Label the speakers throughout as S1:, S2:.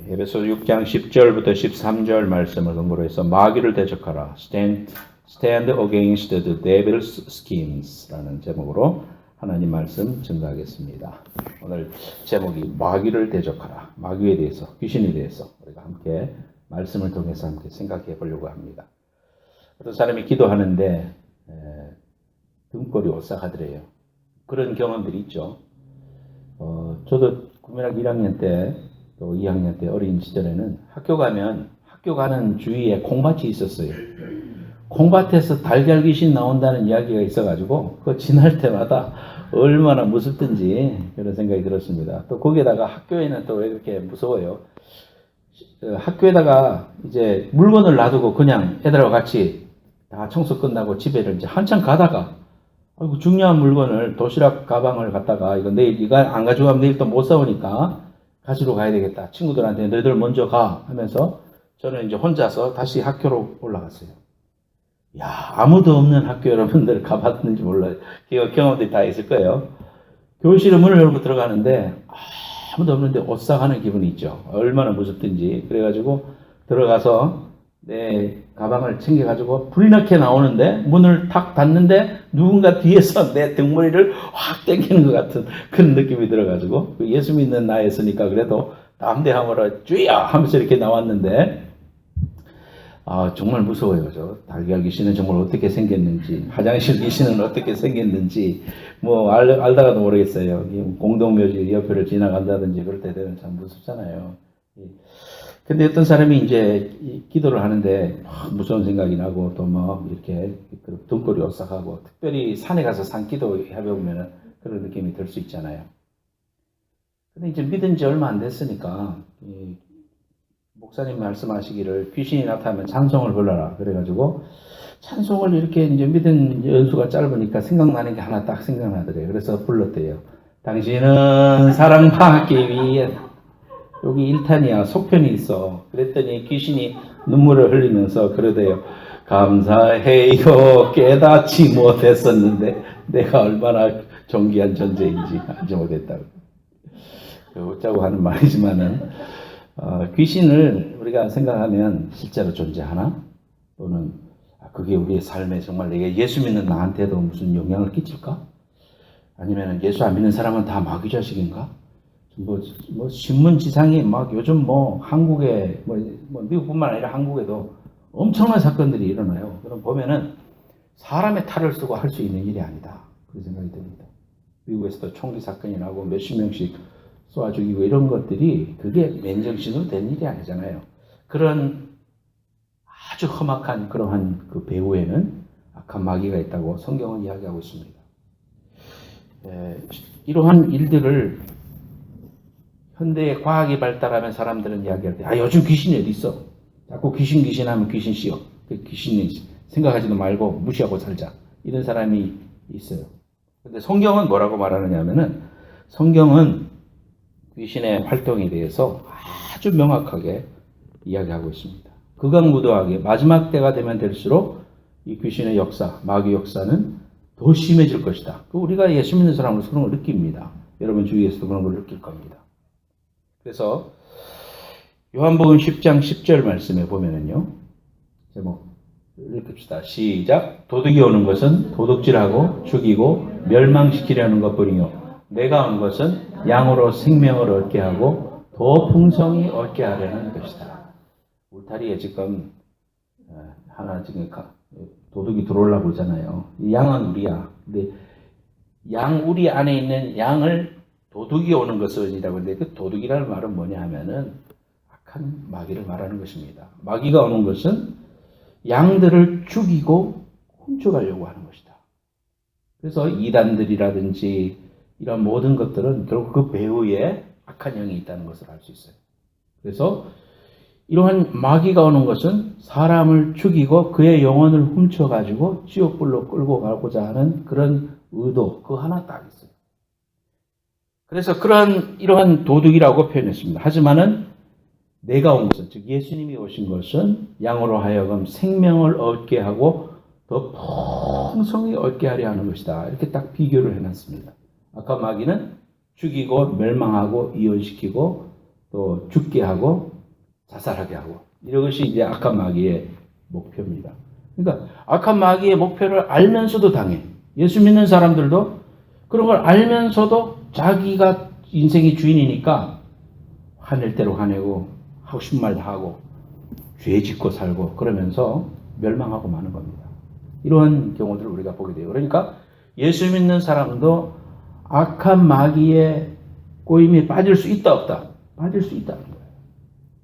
S1: 에베소 6장 10절부터 13절 말씀을 근거로 해서 마귀를 대적하라. Stand against the devil's schemes 라는 제목으로 하나님 말씀 증거하겠습니다. 오늘 제목이 마귀를 대적하라. 마귀에 대해서, 귀신에 대해서 우리가 함께 말씀을 통해서 함께 생각해 보려고 합니다. 어떤 사람이 기도하는데 등골이 오싹하더래요. 그런 경험들이 있죠. 저도 국민학교 1학년 때 또 2학년 때 어린 시절에는 학교 가면 학교 가는 주위에 콩밭이 있었어요. 콩밭에서 달걀 귀신 나온다는 이야기가 있어가지고 그거 지날 때마다 얼마나 무섭든지 그런 생각이 들었습니다. 또 거기에다가 학교에는 또 왜 그렇게 무서워요? 학교에다가 이제 물건을 놔두고 그냥 애들하고 같이 다 청소 끝나고 집에를 이제 한참 가다가 아이고 중요한 물건을 도시락 가방을 갖다가 이거 내일 이거 안 가져가면 내일 또 못 사오니까 가지러 가야 되겠다. 친구들한테 너희들 먼저 가 하면서 저는 이제 혼자서 다시 학교로 올라갔어요. 야, 아무도 없는 학교 여러분들 가봤는지 몰라요. 경험들이 다 있을 거예요. 교실에 문을 열고 들어가는데 아무도 없는데 오싹하는 기분이 있죠. 얼마나 무섭든지. 그래가지고 들어가서 내 가방을 챙겨가지고 불이 나게 나오는데 문을 탁 닫는데 누군가 뒤에서 내 등머리를 확 당기는 것 같은 그런 느낌이 들어가지고 예수 믿는 나이였으니까 그래도 담대함으로 주야 하면서 이렇게 나왔는데 정말 무서워요. 저 달걀 귀신은 정말 어떻게 생겼는지, 화장실 귀신은 어떻게 생겼는지, 뭐, 알다가도 모르겠어요. 공동묘지 옆에를 지나간다든지 그럴 때 되면 참 무섭잖아요. 근데 어떤 사람이 이제 기도를 하는데 무서운 생각이 나고 또 뭐 이렇게 등골이 오싹하고 특별히 산에 가서 산기도 해보면 그런 느낌이 들 수 있잖아요. 근데 이제 믿은 지 얼마 안 됐으니까, 목사님 말씀하시기를 귀신이 나타나면 찬송을 불러라. 그래가지고 찬송을 이렇게 이제 믿은 연수가 짧으니까 생각나는 게 하나 딱 생각나더래요. 그래서 불렀대요. 당신은 사랑받기 위해 여기 1탄이야. 속편이 있어. 그랬더니 귀신이 눈물을 흘리면서 그러대요. 감사해요. 깨닫지 못했었는데 내가 얼마나 존귀한 존재인지 알지 못했다고. 웃자고 하는 말이지만은 귀신을 우리가 생각하면 실제로 존재하나? 또는 그게 우리의 삶에 정말 내가 예수 믿는 나한테도 무슨 영향을 끼칠까? 아니면 예수 안 믿는 사람은 다 마귀 자식인가? 뭐 신문지상에 막 요즘 뭐 한국에 뭐 미국뿐만 아니라 한국에도 엄청난 사건들이 일어나요. 그럼 보면은 사람의 탈을 쓰고 할 수 있는 일이 아니다. 그런 생각이 듭니다. 미국에서도 총기 사건이 나고 몇십 명씩 쏘아 죽이고 이런 것들이 그게 맨정신으로 된 일이 아니잖아요. 그런 아주 험악한 그러한 그 배후에는 악한 마귀가 있다고 성경은 이야기하고 있습니다. 이러한 일들을 현대의 과학이 발달하면 사람들은 이야기할 때 요즘 귀신이 어디 있어? 자꾸 귀신 하면 귀신 씌워. 귀신이 생각하지도 말고 무시하고 살자. 이런 사람이 있어요. 근데 성경은 뭐라고 말하느냐 하면은 성경은 귀신의 활동에 대해서 아주 명확하게 이야기하고 있습니다. 극악무도하게 마지막 때가 되면 될수록 이 귀신의 역사, 마귀 역사는 더 심해질 것이다. 우리가 예수 믿는 사람으로서 그런 걸 느낍니다. 여러분 주위에서도 그런 걸 느낄 겁니다. 그래서 요한복음 10장 10절 말씀에 보면은요. 제목 읽읍시다. 시작. 도둑이 오는 것은 도둑질하고 죽이고 멸망시키려는 것뿐이요. 내가 온 것은 양으로 생명을 얻게 하고 더 풍성히 얻게 하려는 것이다. 울타리에 지금 하나 지금 도둑이 들어오려고 그러잖아요. 이 양은 우리야. 근데 양 우리 안에 있는 양을 도둑이 오는 것은이라고 하는데 그 도둑이라는 말은 뭐냐 하면은 악한 마귀를 말하는 것입니다. 마귀가 오는 것은 양들을 죽이고 훔쳐가려고 하는 것이다. 그래서 이단들이라든지 이런 모든 것들은 결국 그 배후에 악한 영이 있다는 것을 알 수 있어요. 그래서 이러한 마귀가 오는 것은 사람을 죽이고 그의 영혼을 훔쳐가지고 지옥불로 끌고 가고자 하는 그런 의도, 그거 하나 딱 있어요. 그래서 이러한 도둑이라고 표현했습니다. 하지만은 내가 온 것은, 즉 예수님이 오신 것은 양으로 하여금 생명을 얻게 하고 더 풍성히 얻게 하려 하는 것이다. 이렇게 딱 비교를 해놨습니다. 아까 마귀는 죽이고 멸망하고 이혼시키고 또 죽게 하고 자살하게 하고, 이것이 이제 악한 마귀의 목표입니다. 그러니까 악한 마귀의 목표를 알면서도 당해. 예수 믿는 사람들도 그런 걸 알면서도 자기가 인생의 주인이니까 화낼 대로 화내고 하고 싶은 말 다 하고 죄 짓고 살고 그러면서 멸망하고 마는 겁니다. 이러한 경우들을 우리가 보게 돼요. 그러니까 예수 믿는 사람도 악한 마귀의 꼬임에 빠질 수 있다 없다? 빠질 수 있다는 거예요.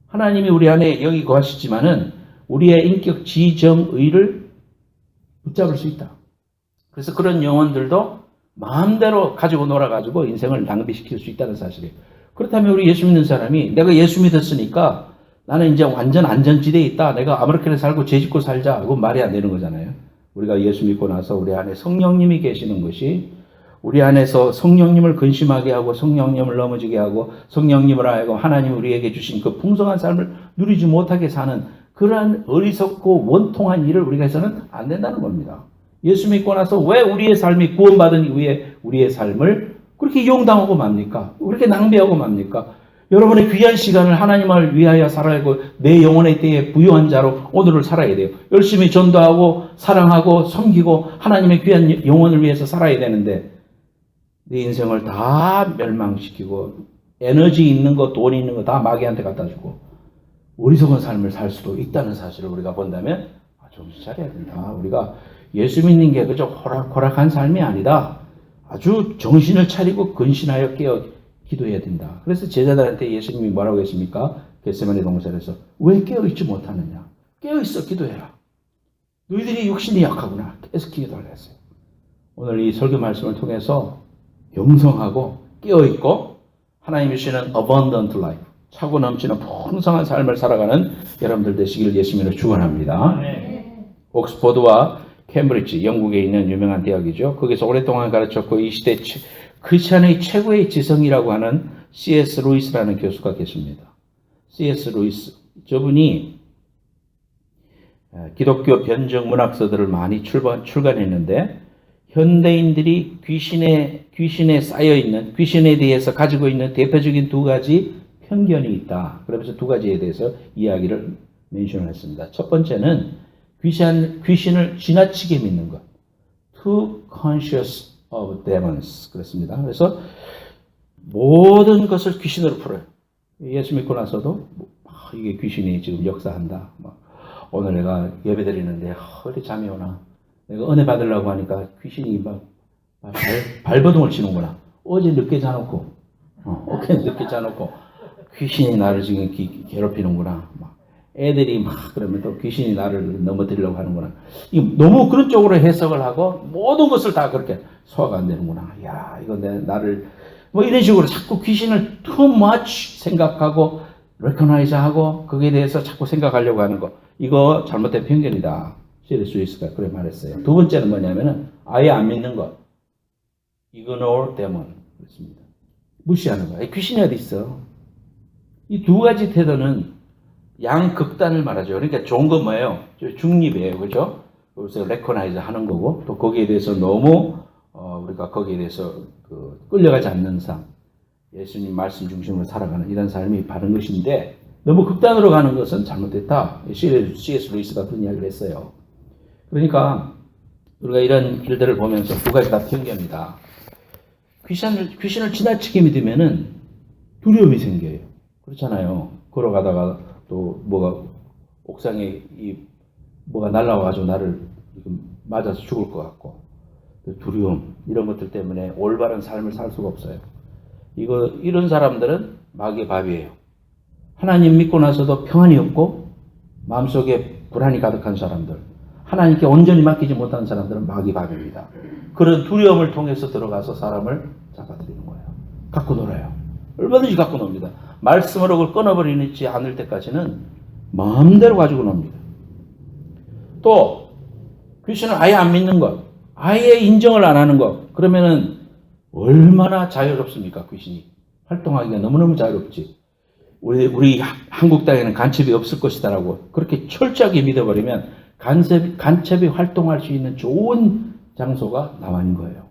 S1: 하나님이 우리 안에 여기 거하시지만은 우리의 인격 지정의를 붙잡을 수 있다. 그래서 그런 영혼들도 마음대로 가지고 놀아가지고 인생을 낭비시킬 수 있다는 사실이에요. 그렇다면 우리 예수 믿는 사람이 내가 예수 믿었으니까 나는 이제 완전 안전지대에 있다. 내가 아무렇게나 살고 죄짓고 살자. 그건 말이 안 되는 거잖아요. 우리가 예수 믿고 나서 우리 안에 성령님이 계시는 것이 우리 안에서 성령님을 근심하게 하고 성령님을 넘어지게 하고 성령님을 하여금 하나님 우리에게 주신 그 풍성한 삶을 누리지 못하게 사는 그러한 어리석고 원통한 일을 우리가 해서는 안 된다는 겁니다. 예수 믿고 나서 왜 우리의 삶이 구원받은 이후에 우리의 삶을 그렇게 이용당하고 맙니까? 그렇게 낭비하고 맙니까? 여러분의 귀한 시간을 하나님을 위하여 살아야 하고 내 영혼의 때에 부유한 자로 오늘을 살아야 돼요. 열심히 전도하고 사랑하고 섬기고 하나님의 귀한 영혼을 위해서 살아야 되는데 내 인생을 다 멸망시키고 에너지 있는 거, 돈 있는 거 다 마귀한테 갖다 주고 어리석은 삶을 살 수도 있다는 사실을 우리가 본다면 정신 차려야 된다. 우리가 예수 믿는 게 그저 호락호락한 삶이 아니다. 아주 정신을 차리고 근신하여 깨어 기도해야 된다. 그래서 제자들한테 예수님이 뭐라고 했습니까? 겟세마네 동산에서 왜 깨어있지 못하느냐? 깨어있어 기도해라. 너희들이 육신이 약하구나. 계속 기도하라 했어요. 오늘 이 설교 말씀을 통해서 영성하고 깨어있고 하나님이 주시는 abundant life, 차고 넘치는 풍성한 삶을 살아가는 여러분들 되시기를 예수님으로 축원합니다. 옥스퍼드와 캠브리지, 영국에 있는 유명한 대학이죠. 거기서 오랫동안 가르쳤고 이 시대 크리스천의 최고의 지성이라고 하는 C.S. 루이스라는 교수가 계십니다. C.S. 루이스, 저분이 기독교 변증 문학서들을 많이 출간했는데 현대인들이 귀신에 쌓여있는, 귀신에 대해서 가지고 있는 대표적인 두 가지 편견이 있다. 그러면서 두 가지에 대해서 이야기를 멘션했습니다. 첫 번째는 귀신을 지나치게 믿는 것. Too conscious of demons. 그렇습니다. 그래서 모든 것을 귀신으로 풀어요. 예수 믿고 나서도 이게 귀신이 지금 역사한다. 오늘 내가 예배 드리는데 어디 잠이 오나. 내가 은혜 받으려고 하니까 귀신이 발버둥을 치는구나. 어제 늦게 자놓고, 어제 늦게 자놓고 귀신이 나를 지금 괴롭히는구나. 애들이 그러면 또 귀신이 나를 넘어뜨리려고 하는구나. 너무 그런 쪽으로 해석을 하고 모든 것을 다 그렇게 소화가 안 되는구나. 야, 이거 나를 이런 식으로 자꾸 귀신을 too much 생각하고 recognize 하고 거기에 대해서 자꾸 생각하려고 하는 거. 이거 잘못된 편견이다. C.S. 루이스가 그래 말했어요. 두 번째는 뭐냐면은 아예 안 믿는 것. ignore demon. 그렇습니다. 무시하는 거야. 귀신이 어디 있어? 이 두 가지 태도는 양극단을 말하죠. 그러니까 좋은 건 뭐예요? 중립이에요. 그죠? 그래서 레코나이즈 하는 거고, 또 거기에 대해서 너무, 우리가 거기에 대해서 끌려가지 않는 삶, 예수님 말씀 중심으로 살아가는 이런 삶이 바른 것인데, 너무 극단으로 가는 것은 잘못됐다. C.S. 루이스가 그런 이야기를 했어요. 그러니까, 우리가 이런 일들을 보면서 두 가지 다 편견이다. 귀신을 지나치게 믿으면은 두려움이 생겨요. 그렇잖아요. 걸어가다가 또 옥상에 뭐가 날라와가지고 나를 맞아서 죽을 것 같고, 두려움, 이런 것들 때문에 올바른 삶을 살 수가 없어요. 이런 사람들은 마귀의 밥이에요. 하나님 믿고 나서도 평안이 없고, 마음속에 불안이 가득한 사람들, 하나님께 온전히 맡기지 못한 사람들은 마귀의 밥입니다. 그런 두려움을 통해서 들어가서 사람을 잡아들이는 거예요. 갖고 놀아요. 얼마든지 갖고 놉니다. 말씀으로 그걸 끊어버리지 않을 때까지는 마음대로 가지고 놉니다. 또 귀신을 아예 안 믿는 것, 아예 인정을 안 하는 것, 그러면은 얼마나 자유롭습니까? 귀신이 활동하기가 너무너무 자유롭지. 우리 한국 땅에는 간첩이 없을 것이다라고 그렇게 철저하게 믿어버리면 간첩이 활동할 수 있는 좋은 장소가 남한인 거예요.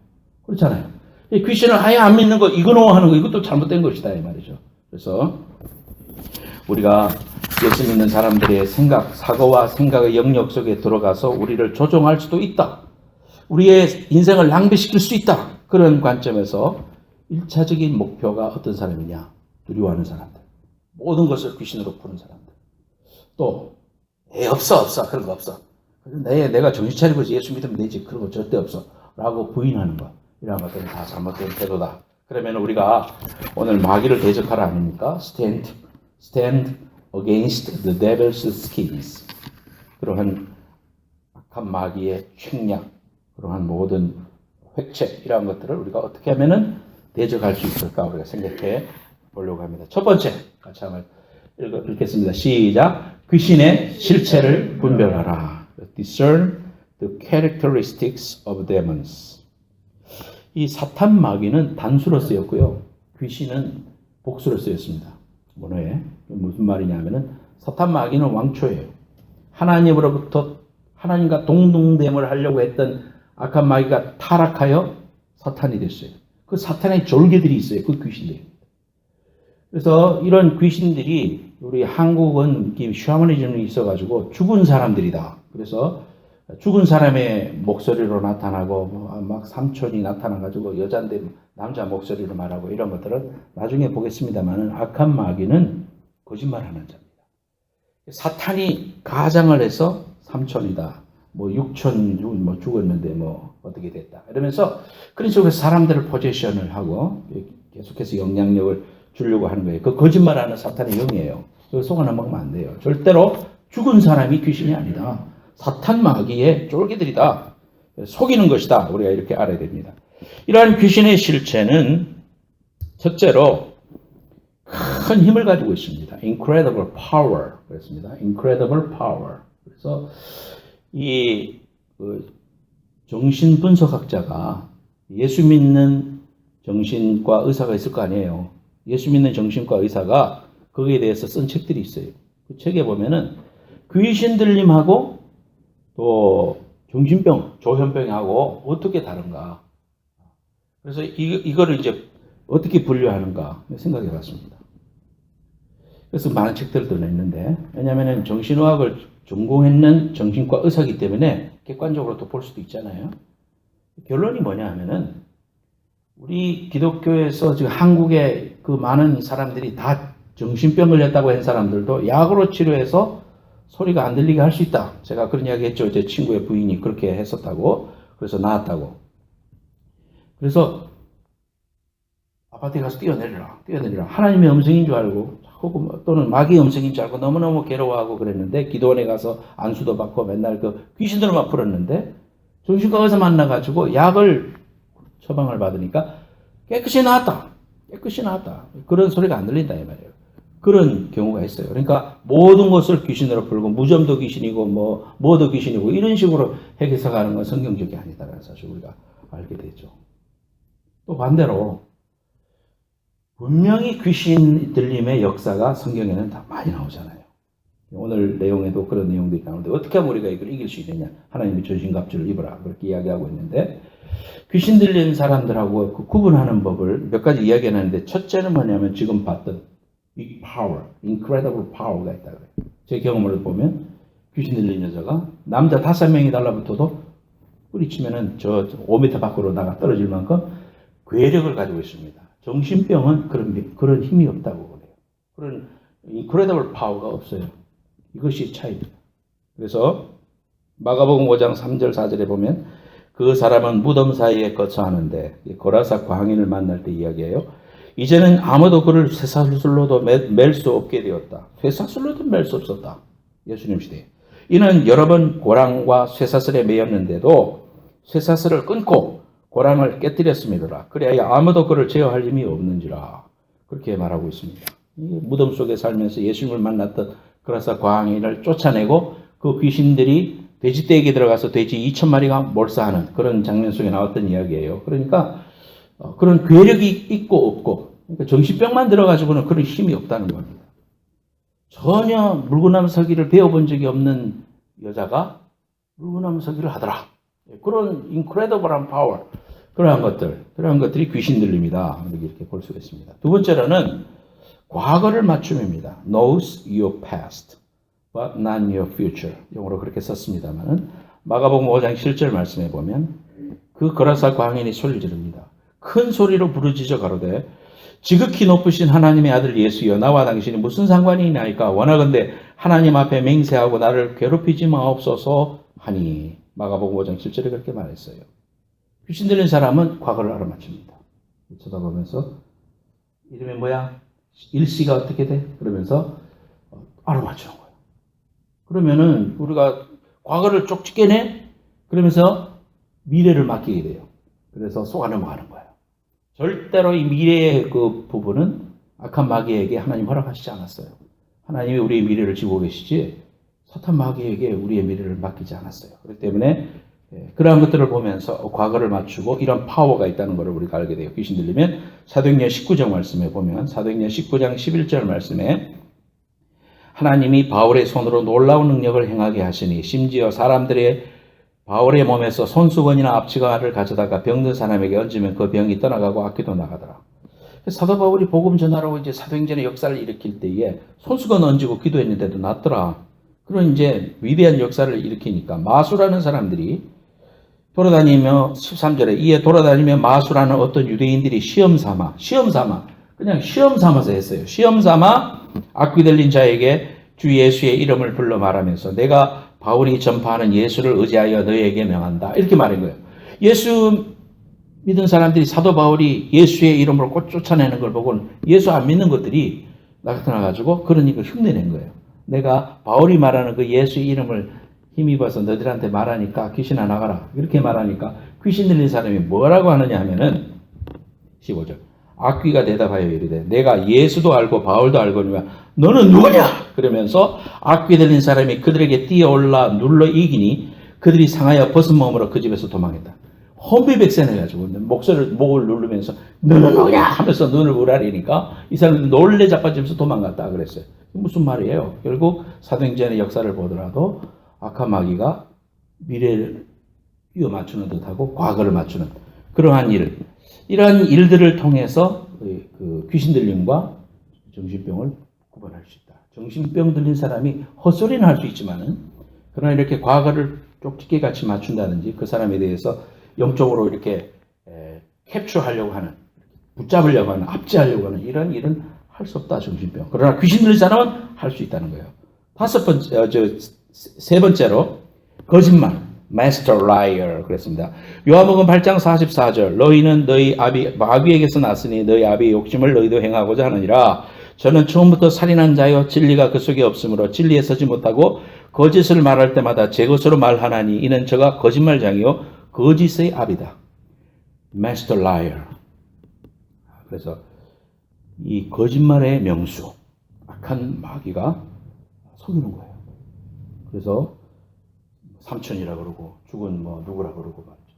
S1: 그렇잖아요. 귀신을 아예 안 믿는 거, 이거노 하는 거, 이것도 잘못된 것이다 이 말이죠. 그래서 우리가 예수 믿는 사람들의 생각, 사고와 생각의 영역 속에 들어가서 우리를 조종할 수도 있다. 우리의 인생을 낭비시킬 수 있다. 그런 관점에서 1차적인 목표가 어떤 사람이냐? 두려워하는 사람들. 모든 것을 귀신으로 푸는 사람들. 또 없어. 그런 거 없어. 내가 정신 차리고 예수 믿으면 되지. 그런 거 절대 없어. 라고 부인하는 거. 이런 것들은 다 잘못된 태도다. 그러면 우리가 오늘 마귀를 대적하라 아닙니까? Stand against the devil's schemes. 그러한 악한 마귀의 책략, 그러한 모든 획책, 이러한 것들을 우리가 어떻게 하면은 대적할 수 있을까 우리가 생각해 보려고 합니다. 첫 번째, 같이 한번 읽겠습니다. 시작. 귀신의 실체를 분별하라. Discern the characteristics of demons. 이 사탄 마귀는 단수로 쓰였고요. 귀신은 복수로 쓰였습니다. 원어에 무슨 말이냐면은 사탄 마귀는 왕초예요. 하나님으로부터 하나님과 동등됨을 하려고 했던 악한 마귀가 타락하여 사탄이 됐어요. 그 사탄의 졸개들이 있어요. 그 귀신들이. 그래서 이런 귀신들이 우리 한국은 샤머니즘이 있어가지고 죽은 사람들이다. 그래서 죽은 사람의 목소리로 나타나고 막 삼촌이 나타나가지고 여잔데 남자 목소리로 말하고 이런 것들은 나중에 보겠습니다만은 악한 마귀는 거짓말하는 자입니다. 사탄이 가장을 해서 삼촌이다. 육촌 죽었는데 어떻게 됐다. 이러면서 그런 식으로 사람들을 포지션을 하고 계속해서 영향력을 주려고 하는 거예요. 그 거짓말하는 사탄의 영이에요. 그거 속아나 먹으면 안 돼요. 절대로 죽은 사람이 귀신이 아니다. 사탄 마귀의 쫄개들이다. 속이는 것이다. 우리가 이렇게 알아야 됩니다. 이러한 귀신의 실체는 첫째로 큰 힘을 가지고 있습니다. Incredible power. 그렇습니다. Incredible power. 그래서 이 정신분석학자가 예수 믿는 정신과 의사가 있을 거 아니에요. 예수 믿는 정신과 의사가 거기에 대해서 쓴 책들이 있어요. 그 책에 보면은 귀신 들림하고 또 정신병, 조현병하고 어떻게 다른가. 그래서 이거를 이제 어떻게 분류하는가 생각해 봤습니다. 그래서 많은 책들도 냈는데, 왜냐하면 정신의학을 전공했는 정신과 의사이기 때문에 객관적으로 또 볼 수도 있잖아요. 결론이 뭐냐 하면은 우리 기독교에서 지금 한국의 그 많은 사람들이 다 정신병 걸렸다고 한 사람들도 약으로 치료해서 소리가 안 들리게 할 수 있다. 제가 그런 이야기 했죠. 제 친구의 부인이 그렇게 했었다고. 그래서 나았다고. 그래서 아파트에 가서 뛰어내리라. 하나님의 음성인 줄 알고, 혹은 또는 마귀의 음성인 줄 알고 너무너무 괴로워하고 그랬는데, 기도원에 가서 안수도 받고 맨날 그 귀신들만 풀었는데, 정신과 의사 만나가지고 약을 처방을 받으니까 깨끗이 나았다. 그런 소리가 안 들린다 이 말이에요. 그런 경우가 있어요. 그러니까 모든 것을 귀신으로 풀고 무좀도 귀신이고 뭐도 귀신이고 이런 식으로 해석하는 건 성경적이 아니다라는 사실 우리가 알게 되죠. 또 반대로 분명히 귀신 들림의 역사가 성경에는 다 많이 나오잖아요. 오늘 내용에도 그런 내용들이 나오는데 어떻게 하면 우리가 이걸 이길 수 있느냐. 하나님의 전신갑주를 입어라. 그렇게 이야기하고 있는데 귀신 들린 사람들하고 그 구분하는 법을 몇 가지 이야기하는데 첫째는 뭐냐면 지금 봤던 big power, incredible power가 있다 그래요. 제 경험을 보면 귀신 들린 여자가 남자 5명이 달라붙어도 뿌리치면은 저 5m 밖으로 나가 떨어질 만큼 괴력을 가지고 있습니다. 정신병은 그런 힘이 없다고 그래요. 그런 incredible power가 없어요. 이것이 차이입니다. 그래서 마가복음 5장 3절 4절에 보면 그 사람은 무덤 사이에 거처하는데 고라사 광인을 만날 때 이야기해요. 이제는 아무도 그를 쇠사슬로도 맬 수 없게 되었다. 쇠사슬로도 맬 수 없었다. 예수님 시대에. 이는 여러 번 고랑과 쇠사슬에 매였는데도 쇠사슬을 끊고 고랑을 깨뜨렸음이더라. 그래야 아무도 그를 제어할 힘이 없는지라. 그렇게 말하고 있습니다. 무덤 속에 살면서 예수님을 만났던 고라사 광인을 쫓아내고 그 귀신들이 돼지떼에게 들어가서 돼지 2,000마리가 몰사하는 그런 장면 속에 나왔던 이야기예요. 그러니까 그런 괴력이 있고 없고, 그러니까 정신병만 들어가지고는 그런 힘이 없다는 겁니다. 전혀 물구나무 서기를 배워본 적이 없는 여자가 물구나무 서기를 하더라. 그런 incredible한 power, 그러한 것들이 귀신 들림이다. 이렇게 볼 수가 있습니다. 두 번째로는 과거를 맞춤입니다. knows your past, but not your future. 영어로 그렇게 썼습니다만 마가복음 5장 7절 말씀해 보면 그 거라사 광인이 소리를 지릅니다. 큰 소리로 부르짖어 가로되 지극히 높으신 하나님의 아들 예수여 나와 당신이 무슨 상관이 있나이까 원하건대 하나님 앞에 맹세하고 나를 괴롭히지 마옵소서 하니 마가복음 5장 7절에 그렇게 말했어요. 귀신 들린 사람은 과거를 알아맞춥니다. 쳐다보면서 이름이 뭐야? 일시가 어떻게 돼? 그러면서 알아맞추는 거예요. 그러면은 우리가 과거를 쪽 찢겨내? 그러면서 미래를 맡기게 돼요. 그래서 속아 넘어가는 거예요. 절대로 이 미래의 그 부분은 악한 마귀에게 하나님 허락하시지 않았어요. 하나님이 우리의 미래를 지고 계시지 사탄 마귀에게 우리의 미래를 맡기지 않았어요. 그렇기 때문에 그러한 것들을 보면서 과거를 맞추고 이런 파워가 있다는 것을 우리가 알게 돼요. 귀신 들리면 사도행전 19장 말씀에 보면 사도행전 19장 11절 말씀에 하나님이 바울의 손으로 놀라운 능력을 행하게 하시니 심지어 사람들의 바울의 몸에서 손수건이나 압치가를 가져다가 병든 사람에게 얹으면 그 병이 떠나가고 악귀도 나가더라. 사도 바울이 복음 전하라고 이제 사도행전의 역사를 일으킬 때에 손수건 얹고 기도했는데도 낫더라. 그런 이제 위대한 역사를 일으키니까 마수라는 사람들이 돌아다니며 13절에 이에 돌아다니며 마수라는 어떤 유대인들이 시험 삼아 그냥 시험 삼아서 했어요. 시험 삼아 악귀 들린 자에게 주 예수의 이름을 불러 말하면서 내가 바울이 전파하는 예수를 의지하여 너희에게 명한다. 이렇게 말한 거예요. 예수 믿은 사람들이 사도 바울이 예수의 이름으로 꼭 쫓아내는 걸 보고 예수 안 믿는 것들이 나타나가지고 그러니까 흉내낸 거예요. 내가 바울이 말하는 그 예수의 이름을 힘입어서 너희들한테 말하니까 귀신아 나가라. 이렇게 말하니까 귀신 들린 사람이 뭐라고 하느냐 하면은 15절 악귀가 대답하여 이르되 내가 예수도 알고 바울도 알거니와 너는 누구냐? 그러면서 악귀 들린 사람이 그들에게 뛰어올라 눌러 이기니 그들이 상하여 벗은 몸으로 그 집에서 도망했다. 혼비백산해가지고 목을 누르면서 너는 누구냐? 하면서 눈을 우라리니까 이 사람들이 놀래 자빠지면서 도망갔다 그랬어요. 무슨 말이에요? 결국 사도행전의 역사를 보더라도 악한 마귀가 미래를 이어 맞추는 듯하고 과거를 맞추는 그러한 일, 이러한 일들을 통해서 그 귀신 들림과 정신병을 구분할 수 있다. 정신병 들린 사람이 헛소리는 할 수 있지만은 그러나 이렇게 과거를 쪽집게 같이 맞춘다든지 그 사람에 대해서 영적으로 이렇게 캡처하려고 하는, 붙잡으려고 하는, 압제하려고 하는 이런 일은 할 수 없다. 정신병. 그러나 귀신 들린 사람은 할 수 있다는 거예요. 세 번째로 거짓말, master liar 그랬습니다. 요한복음 8장 44절 너희는 너희 아비 마귀에게서 났으니 너희 아비의 욕심을 너희도 행하고자 하느니라. 저는 처음부터 살인한 자여 진리가 그 속에 없으므로 진리에 서지 못하고 거짓을 말할 때마다 제 것으로 말하나니 이는 저가 거짓말장이요 거짓의 아비다. master liar. 그래서 이 거짓말의 명수, 악한 마귀가 속이는 거예요. 그래서 삼촌이라 그러고 죽은 뭐 누구라 그러고 말이죠.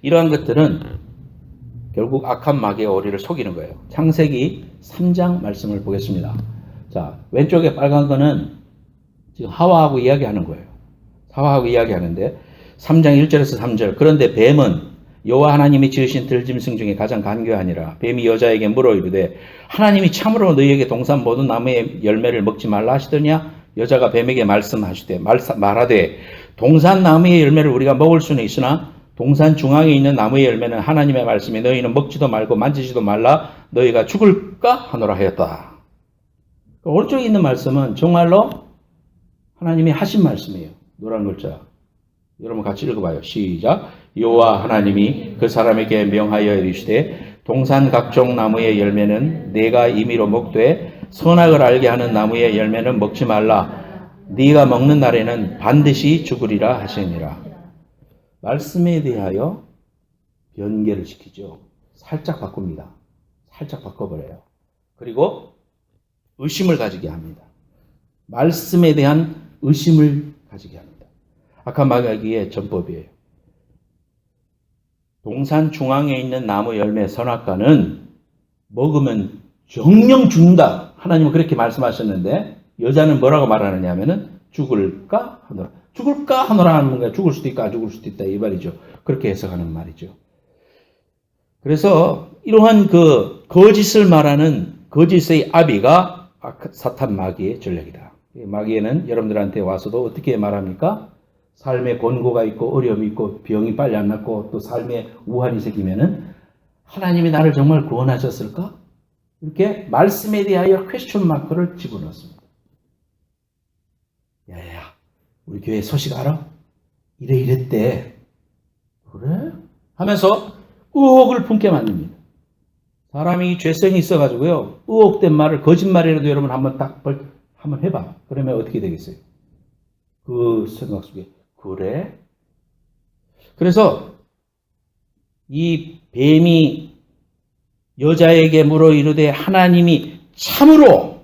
S1: 이러한 것들은 결국 악한 마귀의 오리를 속이는 거예요. 창세기 3장 말씀을 보겠습니다. 자, 왼쪽에 빨간 거는 지금 하와하고 이야기하는 거예요. 하와하고 이야기하는데 3장 1절에서 3절 그런데 뱀은 여호와 하나님이 지으신 들짐승 중에 가장 간교하니라. 뱀이 여자에게 물어 이르되 하나님이 참으로 너희에게 동산 모든 나무의 열매를 먹지 말라 하시더냐? 여자가 뱀에게 말하되 동산 나무의 열매를 우리가 먹을 수는 있으나 동산 중앙에 있는 나무의 열매는 하나님의 말씀이 너희는 먹지도 말고 만지지도 말라 너희가 죽을까 하노라 하였다. 오른쪽에 있는 말씀은 정말로 하나님이 하신 말씀이에요. 노란 글자. 여러분 같이 읽어봐요. 시작. 여호와 하나님이 그 사람에게 명하여 이르시되 동산 각종 나무의 열매는 내가 임의로 먹되 선악을 알게 하는 나무의 열매는 먹지 말라. 네가 먹는 날에는 반드시 죽으리라 하시니라. 말씀에 대하여 변개를 시키죠. 살짝 바꿉니다. 살짝 바꿔버려요. 그리고 의심을 가지게 합니다. 말씀에 대한 의심을 가지게 합니다. 악한 마귀의 전법이에요. 동산 중앙에 있는 나무 열매 선악과는 먹으면 정령 죽는다. 하나님은 그렇게 말씀하셨는데 여자는 뭐라고 말하느냐 하면은 죽을까 하노라. 죽을까 하노라 하는 건가? 죽을 수도 있고 안 죽을 수도 있다 이 말이죠. 그렇게 해석하는 말이죠. 그래서 이러한 그 거짓을 말하는 거짓의 아비가 사탄 마귀의 전략이다. 마귀에는 여러분들한테 와서도 어떻게 말합니까? 삶에 권고가 있고 어려움이 있고 병이 빨리 안 낫고 또 삶에 우환이 생기면은 하나님이 나를 정말 구원하셨을까? 이렇게 말씀에 대하여 퀘스천 마크를 집어넣습니다. 야야야, 우리 교회 소식 알아? 이랬대. 그래? 하면서 의혹을 품게 만듭니다. 사람이 죄성이 있어가지고요, 의혹된 말을 거짓말이라도 여러분 한번 해봐. 그러면 어떻게 되겠어요? 그 생각 속에 그래? 그래서 이 뱀이 여자에게 물어 이르되 하나님이 참으로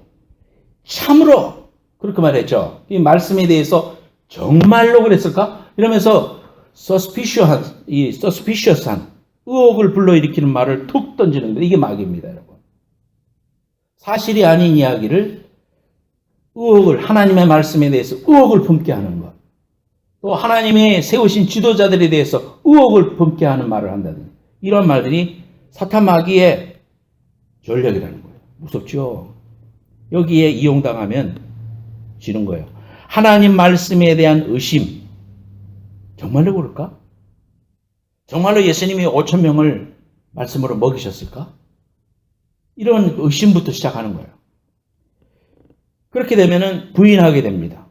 S1: 그렇게 말했죠. 이 말씀에 대해서 정말로 그랬을까? 이러면서 suspicious한 의혹을 불러일으키는 말을 툭 던지는 거. 이게 마귀입니다, 여러분. 사실이 아닌 이야기를 하나님의 말씀에 대해서 의혹을 품게 하는 것. 또 하나님의 세우신 지도자들에 대해서 의혹을 품게 하는 말을 한다든지. 이런 말들이 사탄 마귀의 전략이라는 거예요. 무섭죠? 여기에 이용당하면 지는 거예요. 하나님 말씀에 대한 의심. 정말로 그럴까? 정말로 예수님이 5,000명을 말씀으로 먹이셨을까? 이런 의심부터 시작하는 거예요. 그렇게 되면은 부인하게 됩니다.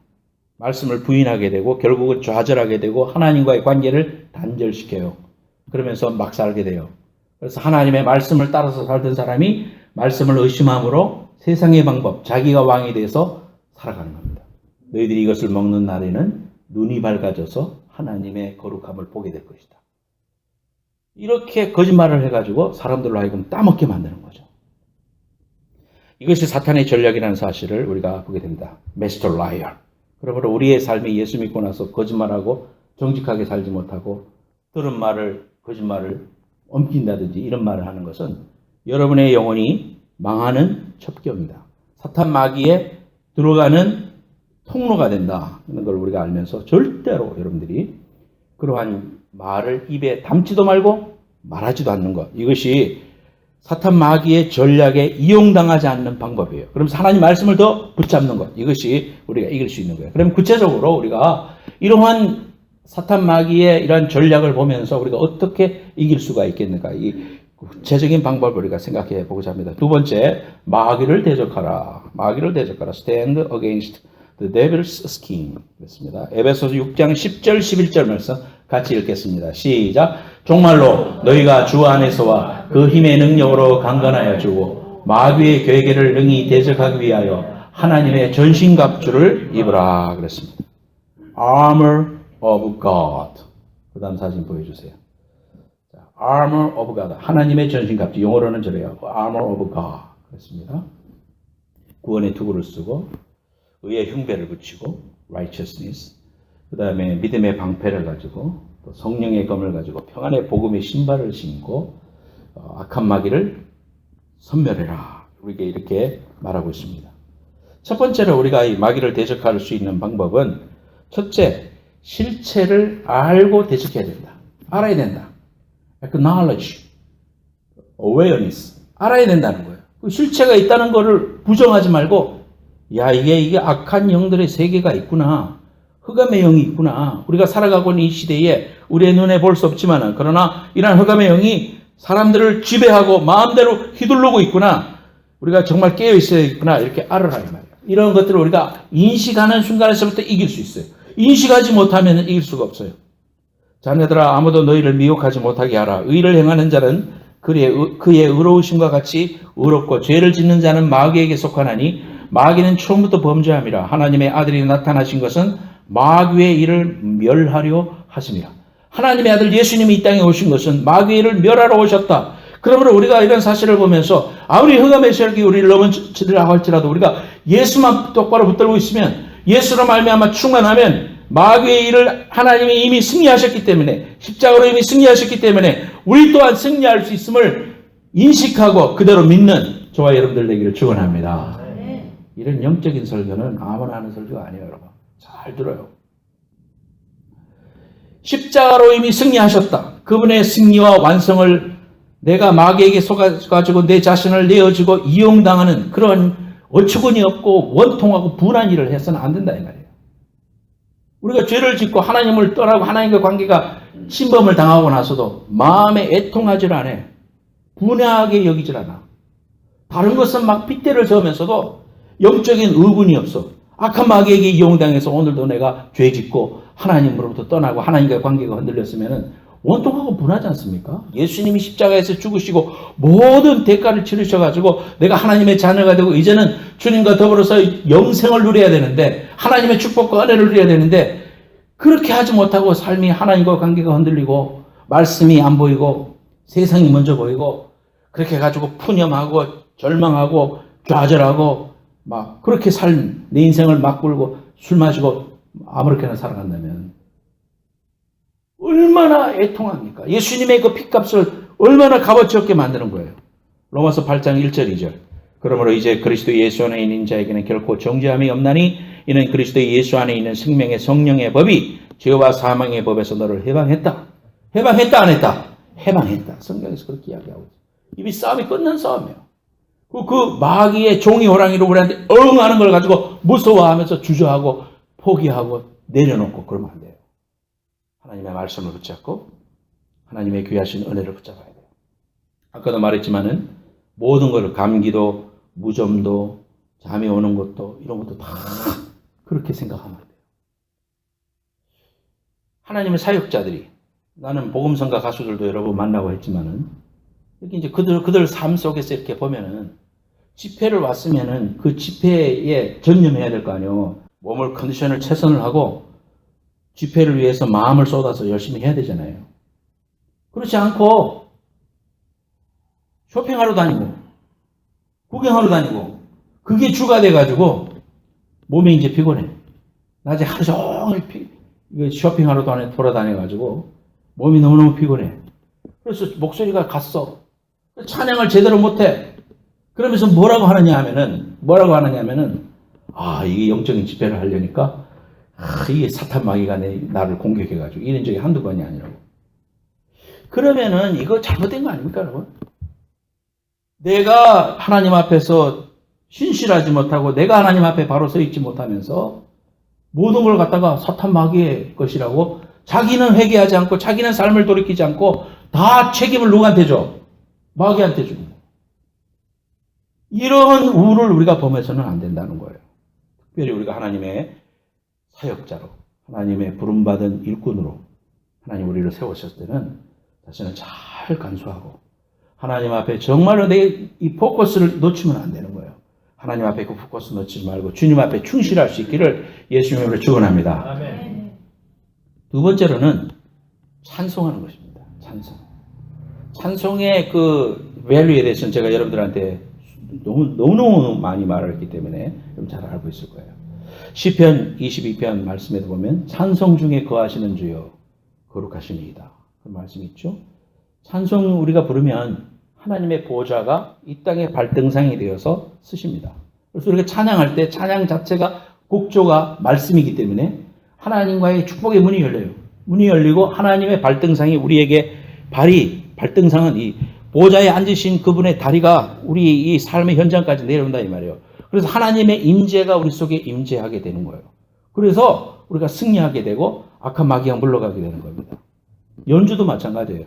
S1: 말씀을 부인하게 되고 결국은 좌절하게 되고 하나님과의 관계를 단절시켜요. 그러면서 막 살게 돼요. 그래서 하나님의 말씀을 따라서 살던 사람이 말씀을 의심함으로 세상의 방법, 자기가 왕이 돼서 살아가는 겁니다. 너희들이 이것을 먹는 날에는 눈이 밝아져서 하나님의 거룩함을 보게 될 것이다. 이렇게 거짓말을 해가지고 사람들로 하여금 따먹게 만드는 거죠. 이것이 사탄의 전략이라는 사실을 우리가 보게 됩니다. Master Liar. 그러므로 우리의 삶이 예수 믿고 나서 거짓말하고 정직하게 살지 못하고 들은 말을, 거짓말을 옮긴다든지 이런 말을 하는 것은 여러분의 영혼이 망하는 첩경이다. 사탄 마귀에 들어가는 통로가 된다. 이런 걸 우리가 알면서 절대로 여러분들이 그러한 말을 입에 담지도 말고 말하지도 않는 것. 이것이 사탄 마귀의 전략에 이용당하지 않는 방법이에요. 그러면서 하나님 말씀을 더 붙잡는 것. 이것이 우리가 이길 수 있는 거예요. 그럼 구체적으로 우리가 이러한 사탄 마귀의 이러한 전략을 보면서 우리가 어떻게 이길 수가 있겠는가. 이 구체적인 방법을 우리가 생각해 보고자 합니다. 두 번째, 마귀를 대적하라. 마귀를 대적하라. Stand against the devil's scheme. 그렇습니다. 에베소서 6장 10절 11절 말씀 같이 읽겠습니다. 시작. 정말로 너희가 주 안에서와 그 힘의 능력으로 강건하여 주고 마귀의 괴계를 능히 대적하기 위하여 하나님의 전신갑주를 입으라. 그랬습니다. Armor of God. 그 다음 사진 보여주세요. Armor of God. 하나님의 전신갑주. 영어로는 저래요. Armor of God. 그랬습니다. 구원의 투구를 쓰고 의의 흉배를 붙이고 righteousness. 그 다음에 믿음의 방패를 가지고 또 성령의 검을 가지고 평안의 복음의 신발을 신고 악한 마귀를 섬멸해라. 우리에게 이렇게 말하고 있습니다. 첫 번째로 우리가 이 마귀를 대적할 수 있는 방법은 첫째, 실체를 알고 대적해야 된다. 알아야 된다. Knowledge, awareness. 알아야 된다는 거예요. 그 실체가 있다는 것을 부정하지 말고 야, 이게 악한 영들의 세계가 있구나. 흑암의 영이 있구나. 우리가 살아가고 있는 이 시대에 우리의 눈에 볼 수 없지만 그러나 이러한 흑암의 영이 사람들을 지배하고 마음대로 휘두르고 있구나. 우리가 정말 깨어 있어야겠구나. 이렇게 알아라 이 말이에요. 이런 것들을 우리가 인식하는 순간에서부터 이길 수 있어요. 인식하지 못하면 이길 수가 없어요. 자녀들아, 아무도 너희를 미혹하지 못하게 하라. 의를 행하는 자는 그의 의로우심과 같이 의롭고 죄를 짓는 자는 마귀에게 속하나니 마귀는 처음부터 범죄함이라. 하나님의 아들이 나타나신 것은 마귀의 일을 멸하려 하심이라. 하나님의 아들 예수님이 이 땅에 오신 것은 마귀의 일을 멸하러 오셨다. 그러므로 우리가 이런 사실을 보면서 아무리 흑암의 세력이 우리를 넘어지려 할지라도 우리가 예수만 똑바로 붙들고 있으면, 예수로 말미암아 충만하면 마귀의 일을 하나님이 이미 승리하셨기 때문에, 십자가로 이미 승리하셨기 때문에 우리 또한 승리할 수 있음을 인식하고 그대로 믿는 저와 여러분들 되기를 축원합니다. 이런 영적인 설교는 아무나 하는 설교가 아니에요, 여러분. 잘 들어요. 십자가로 이미 승리하셨다. 그분의 승리와 완성을 내가 마귀에게 속아가지고 내 자신을 내어주고 이용당하는 그런 어처구니 없고 원통하고 분한 일을 해서는 안 된다 이 말이에요. 우리가 죄를 짓고 하나님을 떠나고 하나님과 관계가 침범을 당하고 나서도 마음에 애통하질 않아. 분하게 여기질 않아. 다른 것은 막 핏대를 저으면서도 영적인 의군이 없어. 악한 마귀에게 이용당해서 오늘도 내가 죄 짓고 하나님으로부터 떠나고 하나님과의 관계가 흔들렸으면 원통하고 분하지 않습니까? 예수님이 십자가에서 죽으시고 모든 대가를 치르셔가지고 내가 하나님의 자녀가 되고 이제는 주님과 더불어서 영생을 누려야 되는데 하나님의 축복과 은혜를 누려야 되는데 그렇게 하지 못하고 삶이 하나님과 관계가 흔들리고 말씀이 안 보이고 세상이 먼저 보이고 그렇게 해가지고 푸념하고 절망하고 좌절하고 막 그렇게 내 인생을 막 굴고 술 마시고 아무렇게나 살아간다면 얼마나 애통합니까? 예수님의 그 핏값을 얼마나 값어치 없게 만드는 거예요. 로마서 8장 1절 2절. 그러므로 이제 그리스도 예수 안에 있는 자에게는 결코 정죄함이 없나니 이는 그리스도 예수 안에 있는 생명의 성령의 법이 죄와 사망의 법에서 너를 해방했다. 해방했다 안 했다? 해방했다. 성경에서 그렇게 이야기하고 있어요. 이미 싸움이 끝난 싸움이에요. 그 마귀의 종이 호랑이로 우리한테 응하는 걸 가지고 무서워하면서 주저하고 포기하고 내려놓고 그러면 안 돼요. 하나님의 말씀을 붙잡고 하나님의 귀하신 은혜를 붙잡아야 돼요. 아까도 말했지만은 모든 걸 감기도 무좀도 잠이 오는 것도 이런 것도 다 그렇게 생각하면 돼요. 하나님의 사역자들이 나는 복음성가 가수들도 여러 번 만나고 했지만은 이렇게 이제 그들 삶 속에서 이렇게 보면은 집회를 왔으면은 그 집회에 전념해야 될 거 아니에요. 몸을 컨디션을 최선을 하고 집회를 위해서 마음을 쏟아서 열심히 해야 되잖아요. 그렇지 않고 쇼핑하러 다니고 구경하러 다니고 그게 주가 돼가지고 몸이 이제 피곤해. 낮에 하루 종일 쇼핑하러 돌아다녀가지고 몸이 너무너무 피곤해. 그래서 목소리가 갔어. 찬양을 제대로 못해. 그러면서 뭐라고 하느냐면은 이게 영적인 집회를 하려니까 이게 사탄 마귀가 나를 공격해가지고 이런 적이 한두 번이 아니라고. 그러면은 이거 잘못된 거 아닙니까, 여러분? 내가 하나님 앞에서 신실하지 못하고 내가 하나님 앞에 바로 서 있지 못하면서 모든 걸 갖다가 사탄 마귀의 것이라고 자기는 회개하지 않고 자기는 삶을 돌이키지 않고 다 책임을 누구한테 줘? 마귀한테 줍니다. 이런 우를 우리가 범해서는 안 된다는 거예요. 특별히 우리가 하나님의 사역자로 하나님의 부름받은 일꾼으로 하나님 우리를 세우셨을 때는 자신을 잘 간수하고 하나님 앞에 정말로 내 이 포커스를 놓치면 안 되는 거예요. 하나님 앞에 그 포커스 놓치지 말고 주님 앞에 충실할 수 있기를 예수님의 이름으로 축원합니다.
S2: 아멘.
S1: 두 번째로는 찬송하는 것입니다. 찬송의 그 밸류에 대해서는 제가 여러분들한테 너무너무 많이 말했기 때문에 좀 잘 알고 있을 거예요. 시편 22편 말씀에도 보면 찬송 중에 거하시는 주여 거룩하시니이다. 그 말씀 있죠. 찬송 우리가 부르면 하나님의 보좌가 이 땅의 발등상이 되어서 쓰십니다. 그래서 우리가 찬양할 때 찬양 자체가 곡조가 말씀이기 때문에 하나님과의 축복의 문이 열려요. 문이 열리고 하나님의 발등상이 우리에게 발등상은 이 보좌에 앉으신 그분의 다리가 우리 이 삶의 현장까지 내려온다 이 말이에요. 그래서 하나님의 임재가 우리 속에 임재하게 되는 거예요. 그래서 우리가 승리하게 되고 악한 마귀가 물러가게 되는 겁니다. 연주도 마찬가지예요.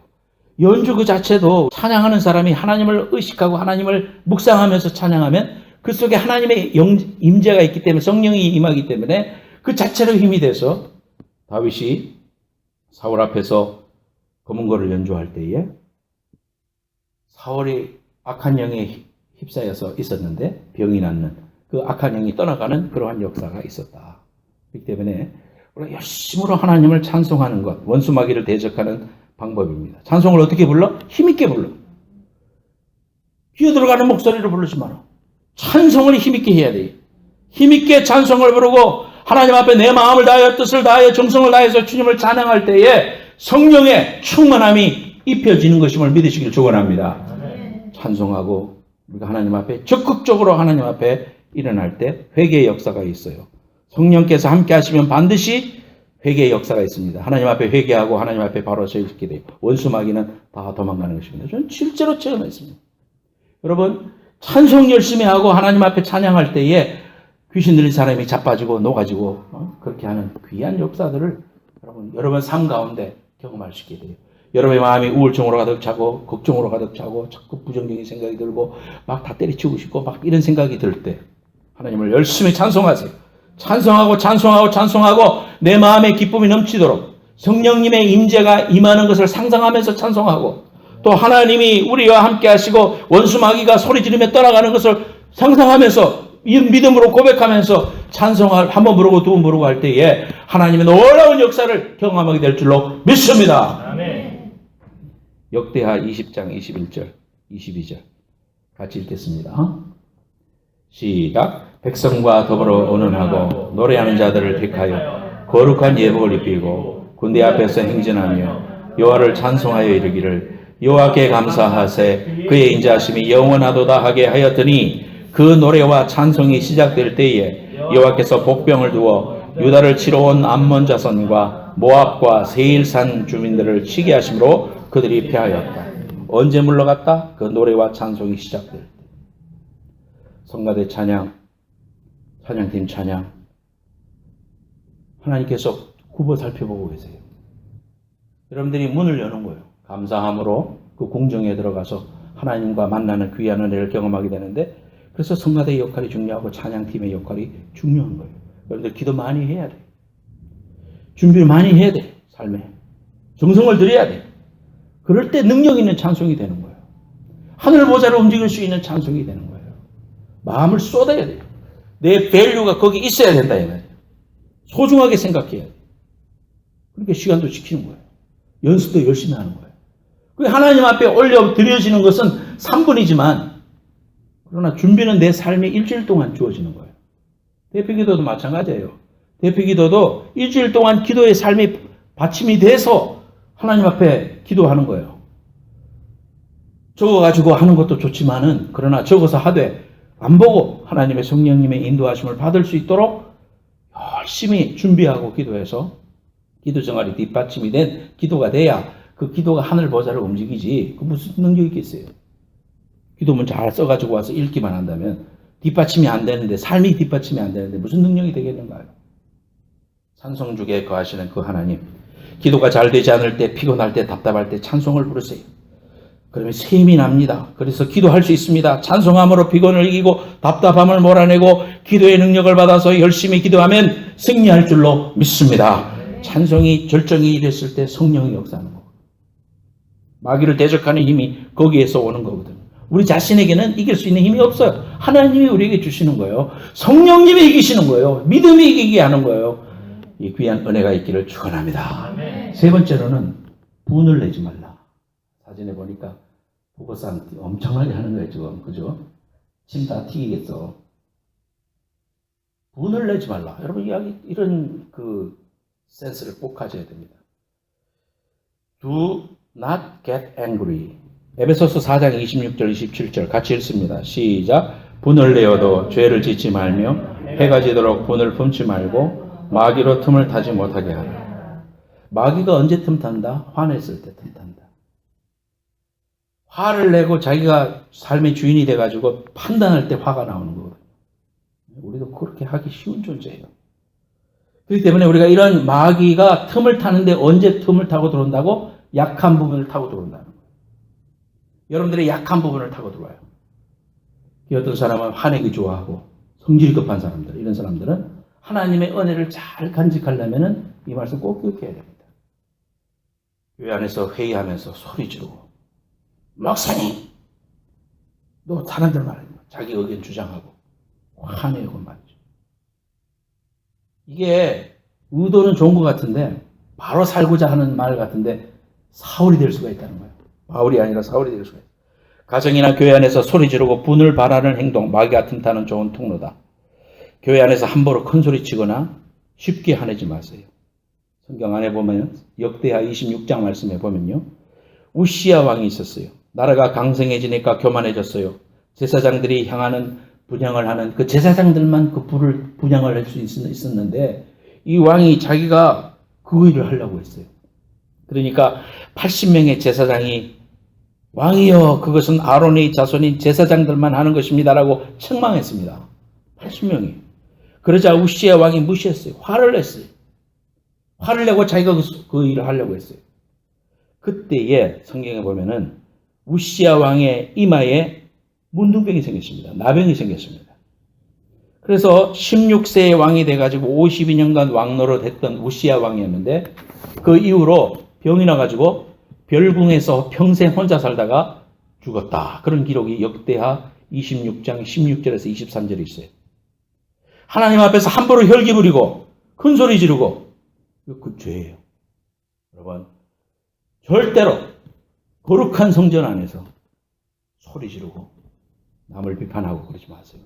S1: 연주 그 자체도 찬양하는 사람이 하나님을 의식하고 하나님을 묵상하면서 찬양하면 그 속에 하나님의 임재가 있기 때문에 성령이 임하기 때문에 그 자체로 힘이 돼서 다윗이 사울 앞에서 검은고를 연주할 때에 사울이 악한 영에 휩싸여서 있었는데 병이 낫는 그 악한 영이 떠나가는 그러한 역사가 있었다. 그렇기 때문에 우리가 열심으로 하나님을 찬송하는 것, 원수 마귀를 대적하는 방법입니다. 찬송을 어떻게 불러? 힘있게 불러. 뛰어들어가는 목소리로 부르지 마라. 찬송을 힘있게 해야 돼. 힘있게 찬송을 부르고 하나님 앞에 내 마음을 다하여 뜻을 다하여 정성을 다해서 주님을 찬양할 때에 성령의 충만함이 입혀지는 것임을 믿으시길 축원합니다. 찬송하고 우리가 하나님 앞에 적극적으로 하나님 앞에 일어날 때 회개의 역사가 있어요. 성령께서 함께 하시면 반드시 회개의 역사가 있습니다. 하나님 앞에 회개하고 하나님 앞에 바로 서 있게 돼요. 원수 마귀는 다 도망가는 것입니다. 저는 실제로 체험했습니다. 여러분, 찬송 열심히 하고 하나님 앞에 찬양할 때에 귀신 들린 사람이 자빠지고 녹아지고 그렇게 하는 귀한 역사들을 여러분 삶 가운데 경험할 수 있게 돼요. 여러분의 마음이 우울증으로 가득 차고 걱정으로 가득 차고 자꾸 부정적인 생각이 들고 막 다 때리치고 싶고 막 이런 생각이 들 때 하나님을 열심히 찬송하세요. 찬송하고 내 마음에 기쁨이 넘치도록 성령님의 임재가 임하는 것을 상상하면서 찬송하고 또 하나님이 우리와 함께 하시고 원수 마귀가 소리 지르며 떠나가는 것을 상상하면서 이 믿음으로 고백하면서 찬송을 한 번 부르고 두 번 부르고 할 때에 하나님의 놀라운 역사를 경험하게 될 줄로 믿습니다. 아멘. 역대하 20장 21절 22절 같이 읽겠습니다. 시작. 백성과 더불어 언언하고 노래하는 자들을 택하여 거룩한 예복을 입히고 군대 앞에서 행진하며 여호와를 찬송하여 이르기를 여호와께 감사하세 그의 인자하심이 영원하도다 하게 하였더니 그 노래와 찬송이 시작될 때에 여호와께서 복병을 두어 유다를 치러 온 암몬 자손과 모압과 세일산 주민들을 치게 하심으로 그들이 패하였다. 언제 물러갔다? 그 노래와 찬송이 시작될 때. 성가대 찬양, 찬양팀 찬양. 하나님께서 굽어 살펴보고 계세요. 여러분들이 문을 여는 거예요. 감사함으로 그 공정에 들어가서 하나님과 만나는 귀한 은혜를 경험하게 되는데 그래서 성가대의 역할이 중요하고 찬양팀의 역할이 중요한 거예요. 여러분들 기도 많이 해야 돼요. 준비를 많이 해야 돼요. 삶에. 정성을 들여야 돼요. 그럴 때 능력 있는 찬송이 되는 거예요. 하늘 보좌를 움직일 수 있는 찬송이 되는 거예요. 마음을 쏟아야 돼요. 내 밸류가 거기 있어야 된다 이 말이에요. 소중하게 생각해야 돼요. 그렇게 시간도 지키는 거예요. 연습도 열심히 하는 거예요. 그 하나님 앞에 올려 드려지는 것은 3분이지만 그러나 준비는 내 삶에 일주일 동안 주어지는 거예요. 대표기도도 마찬가지예요. 대표기도도 일주일 동안 기도의 삶이 받침이 돼서 하나님 앞에 기도하는 거예요. 적어가지고 하는 것도 좋지만은 그러나 적어서 하되 안 보고 하나님의 성령님의 인도하심을 받을 수 있도록 열심히 준비하고 기도해서 기도 생활이 뒷받침이 된 기도가 돼야 그 기도가 하늘 보좌를 움직이지 그 무슨 능력이 있겠어요. 기도문 잘 써가지고 와서 읽기만 한다면 뒷받침이 안 되는데 삶이 뒷받침이 안 되는데 무슨 능력이 되겠는가요? 찬송주에 거하시는 그 하나님 기도가 잘 되지 않을 때 피곤할 때 답답할 때 찬송을 부르세요. 그러면 셈이 납니다. 그래서 기도할 수 있습니다. 찬송함으로 피곤을 이기고 답답함을 몰아내고 기도의 능력을 받아서 열심히 기도하면 승리할 줄로 믿습니다. 찬송이 절정이 이랬을 때 성령이 역사하는 거고 마귀를 대적하는 힘이 거기에서 오는 거거든요. 우리 자신에게는 이길 수 있는 힘이 없어요. 하나님이 우리에게 주시는 거예요. 성령님이 이기시는 거예요. 믿음이 이기게 하는 거예요. 이 귀한 은혜가 있기를 축원합니다. 세 번째로는 분을 내지 말라. 사진에 보니까 보고싸움 엄청나게 하는 거예요 지금. 그죠? 침 다 튀기겠어. 분을 내지 말라. 여러분 이런 그 센스를 꼭 가져야 됩니다. Do not get angry. 에베소서 4장 26절 27절 같이 읽습니다. 시작. 분을 내어도 죄를 짓지 말며 해가 지도록 분을 품지 말고 마귀로 틈을 타지 못하게 하라. 마귀가 언제 틈 탄다? 화냈을 때 틈 탄다. 화를 내고 자기가 삶의 주인이 돼가지고 판단할 때 화가 나오는 거거든요. 우리도 그렇게 하기 쉬운 존재예요. 그렇기 때문에 우리가 이런 마귀가 틈을 타는데 언제 틈을 타고 들어온다고? 약한 부분을 타고 들어온다는 거예요. 여러분들의 약한 부분을 타고 들어와요. 어떤 사람은 화내기 좋아하고 성질이 급한 사람들, 이런 사람들은 하나님의 은혜를 잘 간직하려면 이 말씀 꼭 기억해야 됩니다. 교회 안에서 회의하면서 소리 지르고 목사님, 너 사람들 말이야. 자기 의견 주장하고 화내고 말이죠. 이게 의도는 좋은 것 같은데 바로 살고자 하는 말 같은데 사울이 될 수가 있다는 거예요. 바울이 아니라 사울이 될 수가 있어요. 가정이나 교회 안에서 소리 지르고 분을 발하는 행동, 마귀가 틈타는 좋은 통로다. 교회 안에서 함부로 큰 소리 치거나 쉽게 화내지 마세요. 성경 안에 보면 역대하 26장 말씀에 보면요. 우시야 왕이 있었어요. 나라가 강성해지니까 교만해졌어요. 제사장들이 향하는 분향을 하는 그 제사장들만 그 불을 분향을 할 수 있었는데 이 왕이 자기가 그 일을 하려고 했어요. 그러니까 80명의 제사장이 왕이여 그것은 아론의 자손인 제사장들만 하는 것입니다라고 책망했습니다. 80명이. 그러자 우시야 왕이 무시했어요. 화를 냈어요. 화를 내고 자기가 그 일을 하려고 했어요. 그때에 성경에 보면은 우시야 왕의 이마에 문둥병이 생겼습니다. 나병이 생겼습니다. 그래서 16세의 왕이 돼가지고 52년간 왕노릇 했던 우시야 왕이었는데 그 이후로 병이 나가지고 별궁에서 평생 혼자 살다가 죽었다. 그런 기록이 역대하 26장 16절에서 23절에 있어요. 하나님 앞에서 함부로 혈기 부리고 큰 소리 지르고 그 죄예요. 여러분 절대로 거룩한 성전 안에서 소리 지르고 남을 비판하고 그러지 마세요.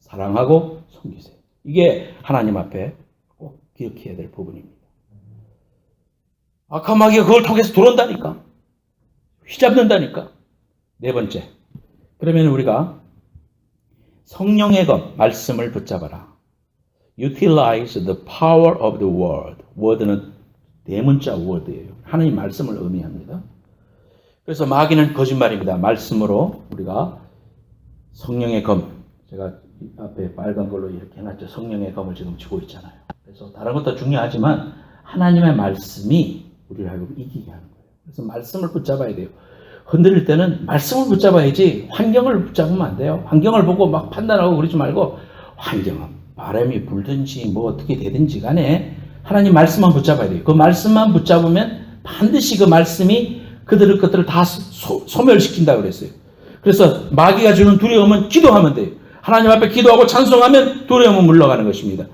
S1: 사랑하고 섬기세요. 이게 하나님 앞에 꼭 기억해야 될 부분입니다. 악한 마귀가 그걸 통해서 들어온다니까. 휘잡는다니까. 네 번째. 그러면 우리가 성령의 검, 말씀을 붙잡아라. Utilize the power of the word. word는 대문자 word예요. 하나님 말씀을 의미합니다. 그래서 마귀는 거짓말입니다. 말씀으로 우리가 성령의 검, 제가 앞에 빨간 걸로 이렇게 해놨죠. 성령의 검을 지금 쥐고 있잖아요. 그래서 다른 것도 중요하지만 하나님의 말씀이 우리를 하여금 이기게 하는 거예요. 그래서 말씀을 붙잡아야 돼요. 흔들릴 때는 말씀을 붙잡아야지 환경을 붙잡으면 안 돼요. 환경을 보고 막 판단하고 그러지 말고 환경은 바람이 불든지 뭐 어떻게 되든지 간에 하나님 말씀만 붙잡아야 돼요. 그 말씀만 붙잡으면 반드시 그 말씀이 그들을 다 소멸시킨다고 그랬어요. 그래서 마귀가 주는 두려움은 기도하면 돼요. 하나님 앞에 기도하고 찬송하면 두려움은 물러가는 것입니다.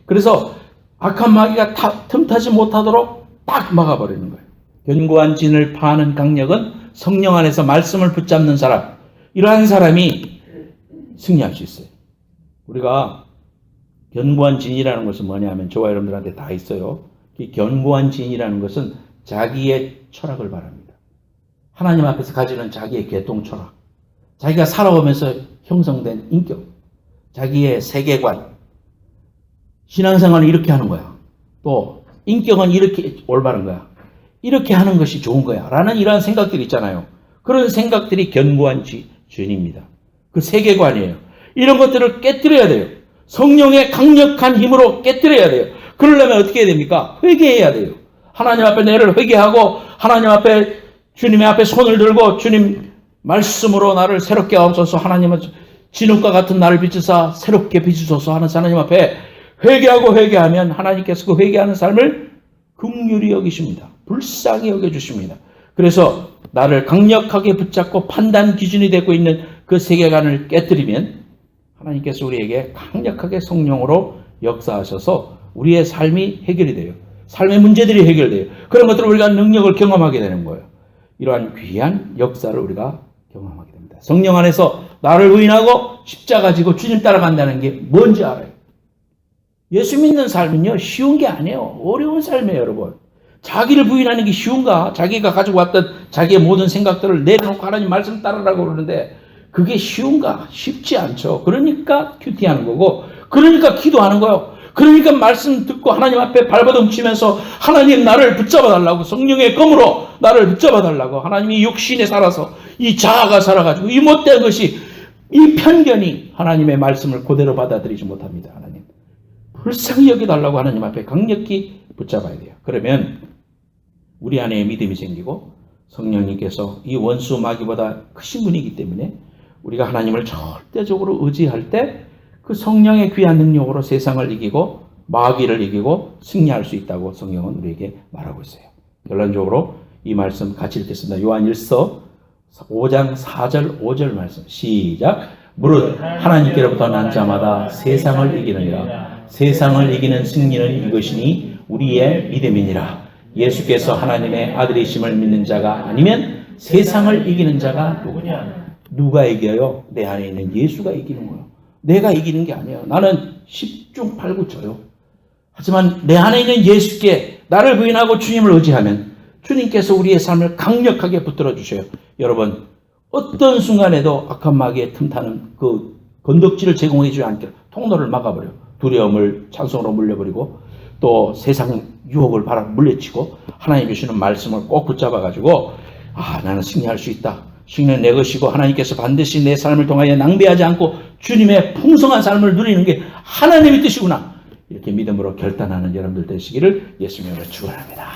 S1: 그래서 악한 마귀가 틈타지 못하도록 딱 막아버리는 거예요. 견고한 진을 파하는 강력은 성령 안에서 말씀을 붙잡는 사람, 이러한 사람이 승리할 수 있어요. 우리가 견고한 진이라는 것은 뭐냐면 저와 여러분들한테 다 있어요. 이 견고한 진이라는 것은 자기의 철학을 말합니다. 하나님 앞에서 가지는 자기의 계통 철학, 자기가 살아오면서 형성된 인격, 자기의 세계관, 신앙생활은 이렇게 하는 거야. 또 인격은 이렇게 올바른 거야. 이렇게 하는 것이 좋은 거야. 라는 이러한 생각들이 있잖아요. 그런 생각들이 견고한 진입니다. 그 세계관이에요. 이런 것들을 깨뜨려야 돼요. 성령의 강력한 힘으로 깨뜨려야 돼요. 그러려면 어떻게 해야 됩니까? 회개해야 돼요. 하나님 앞에 내를 회개하고 하나님 앞에 주님의 앞에 손을 들고 주님 말씀으로 나를 새롭게 하옵소서. 하나님은 진흙과 같은 나를 비추사 새롭게 비추소서 하는 하나님 앞에 회개하고 회개하면 하나님께서 그 회개하는 삶을 긍휼히 여기십니다. 불쌍히 여겨주십니다. 그래서 나를 강력하게 붙잡고 판단 기준이 되고 있는 그 세계관을 깨뜨리면 하나님께서 우리에게 강력하게 성령으로 역사하셔서 우리의 삶이 해결이 돼요. 삶의 문제들이 해결돼요. 그런 것들을 우리가 능력을 경험하게 되는 거예요. 이러한 귀한 역사를 우리가 경험하게 됩니다. 성령 안에서 나를 부인하고 십자가 지고 주님 따라간다는 게 뭔지 알아요. 예수 믿는 삶은요, 쉬운 게 아니에요. 어려운 삶이에요, 여러분. 자기를 부인하는 게 쉬운가? 자기가 가지고 왔던 자기의 모든 생각들을 내려놓고 하나님 말씀 따르라고 그러는데 그게 쉬운가? 쉽지 않죠. 그러니까 큐티하는 거고, 그러니까 기도하는 거예요. 그러니까 말씀 듣고 하나님 앞에 발버둥치면서 하나님 나를 붙잡아 달라고, 성령의 검으로 나를 붙잡아 달라고, 하나님이 육신에 살아서 이 자아가 살아가지고 이 못된 것이, 이 편견이 하나님의 말씀을 그대로 받아들이지 못합니다. 하나님 불쌍히 여겨달라고 하나님 앞에 강력히 붙잡아야 돼요. 그러면 우리 안에 믿음이 생기고 성령님께서 이 원수 마귀보다 크신 분이기 때문에 우리가 하나님을 절대적으로 의지할 때 그 성령의 귀한 능력으로 세상을 이기고 마귀를 이기고 승리할 수 있다고 성경은 우리에게 말하고 있어요. 결론적으로 이 말씀 같이 읽겠습니다. 요한 1서 5장 4절 5절 말씀 시작. 무릇 하나님께로부터 난 자마다 세상을 이기느니라. 세상을 이기는 승리는 이것이니 우리의 믿음이니라. 예수께서 하나님의 아들이심을 믿는 자가 아니면 세상을 이기는 자가 누구냐? 누가 이겨요? 내 안에 있는 예수가 이기는 거예요. 내가 이기는 게 아니에요. 나는 10중 8구 쳐요. 하지만 내 안에 있는 예수께 나를 부인하고 주님을 의지하면 주님께서 우리의 삶을 강력하게 붙들어 주셔요. 여러분, 어떤 순간에도 악한 마귀의 틈타는 그 건덕지를 제공해 주지 않게 통로를 막아버려요. 두려움을 찬송으로 물려버리고 또 세상 유혹을 바라 물리치고 하나님 주시는 말씀을 꼭 붙잡아가지고 나는 승리할 수 있다. 승리는 내 것이고 하나님께서 반드시 내 삶을 통하여 낭비하지 않고 주님의 풍성한 삶을 누리는 게 하나님의 뜻이구나. 이렇게 믿음으로 결단하는 여러분들 되시기를 예수님으로 축원합니다.